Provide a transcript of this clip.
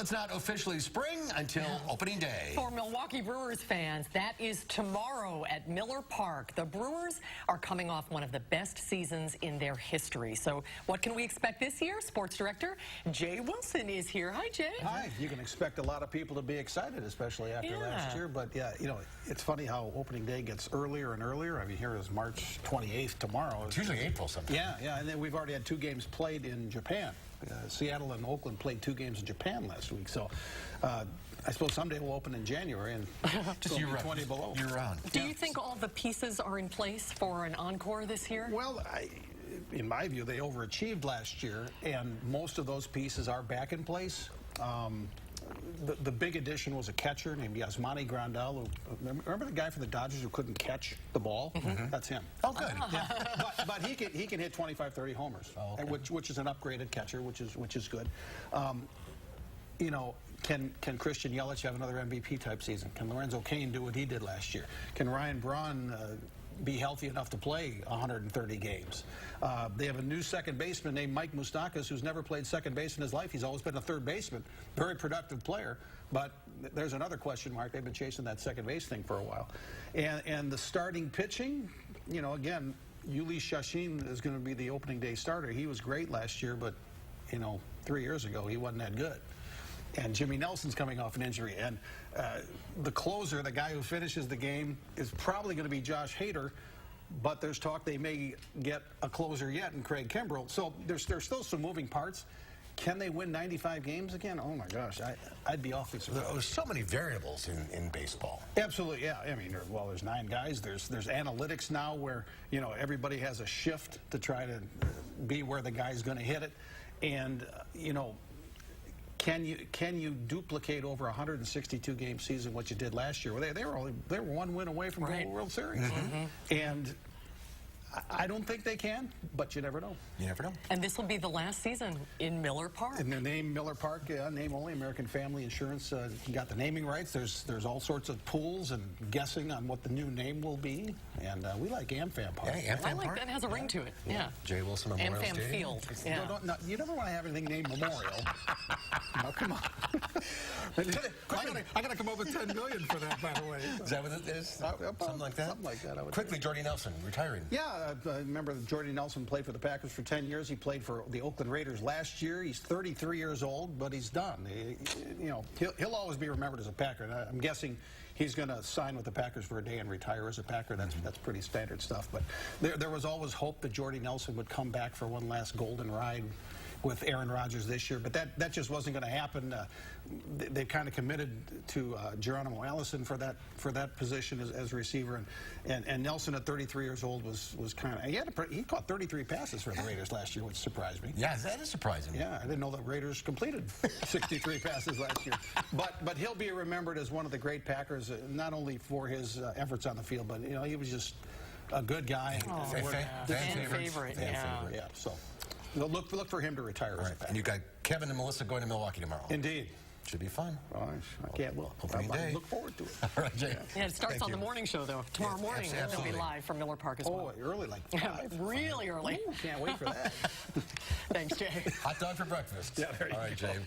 it's not officially spring until opening day. For Milwaukee Brewers fans, that is tomorrow at Miller Park. The Brewers are coming off one of the best seasons in their history. So what can we expect this year? Sports Director Jay Wilson is here. Hi, Jay. Hi. You can expect a lot of people to be excited, especially after last year. But, yeah, you know, it's funny how opening day gets earlier and earlier. I mean, here is March 28th tomorrow. It's usually April sometime. Yeah, and then we've already had 2 games played in Japan. Seattle and Oakland played 2 games in Japan last week. So I suppose someday we'll open in January and just be 20 below. Year round. Do you think all the pieces are in place for an encore this year? Well, in my view, they overachieved last year, and most of those pieces are back in place. The big addition was a catcher named Yasmani Grandal. Remember the guy from the Dodgers who couldn't catch the ball? That's him. Oh, good. Yeah. But he can hit 25, 30 homers, which is an upgraded catcher, which is good. You know, can Christian Yelich have another MVP type season? Can Lorenzo Cain do what he did last year? Can Ryan Braun be healthy enough to play 130 games? They have a new second baseman named Mike Moustakas, who's never played second base in his life. He's always been a third baseman. Very productive player. But there's another question mark. They've been chasing that second base thing for a while. And the starting pitching, you know, again, Yuli Shashin is going to be the opening day starter. He was great last year, but, you know, 3 years ago, he wasn't that good. And Jimmy Nelson's coming off an injury. And the closer, the guy who finishes the game, is probably going to be Josh Hader. But there's talk they may get a closer yet in Craig Kimbrell. So there's still some moving parts. Can they win 95 games again? Oh, my gosh. I'd be awfully surprised. There's so many variables in baseball. Absolutely, yeah. I mean, well, there's 9 guys. There's analytics now where, you know, everybody has a shift to try to be where the guy's going to hit it. And, you know, can you duplicate over a 162-game season what you did last year? Well, they were 1 win away from going to the World Series, and I don't think they can, but you never know. You never know. And this will be the last season in Miller Park. And the name Miller Park, name only, American Family Insurance got the naming rights. There's all sorts of pools and guessing on what the new name will be. And we like AmFam Park. Yeah, AmFam I like Park. that. It has a ring to it. Yeah. Jay Wilson Memorial AmFam Stadium. Field. Yeah. No, you never want to have anything named Memorial. No, come on. I got to come up with $10 million for that, by the way. Is that what it is? Something like that? Something like that. I would Quickly, Jordy Nelson retiring. Yeah, I remember Jordy Nelson played for the Packers for 10 years. He played for the Oakland Raiders last year. He's 33 years old, but he's done. You know, he'll always be remembered as a Packer. And I'm guessing he's going to sign with the Packers for a day and retire as a Packer. That's pretty standard stuff. But there was always hope that Jordy Nelson would come back for one last golden ride with Aaron Rodgers this year, but that just wasn't going to happen. They kind of committed to Geronimo Allison for that position as receiver, and Nelson at 33 years old was kind of he caught 33 passes for the Raiders last year, which surprised me. Yeah, that is surprising. Yeah, I didn't know that Raiders completed 63 passes last year. But he'll be remembered as one of the great Packers, not only for his efforts on the field, but you know he was just a good guy. Fan favorite. Yeah. So. Look for him to retire. Right. And you got Kevin and Melissa going to Milwaukee tomorrow. Indeed. Should be fun. Well, I can't wait. I look forward to it. All right, Jay. Yeah, it starts on the morning show, though. Tomorrow morning, they'll be live from Miller Park as well. Oh, early, like 5. Really early. Ooh, can't wait for that. Thanks, Jay. Hot dog for breakfast. Yeah, there you All right, go. Jay.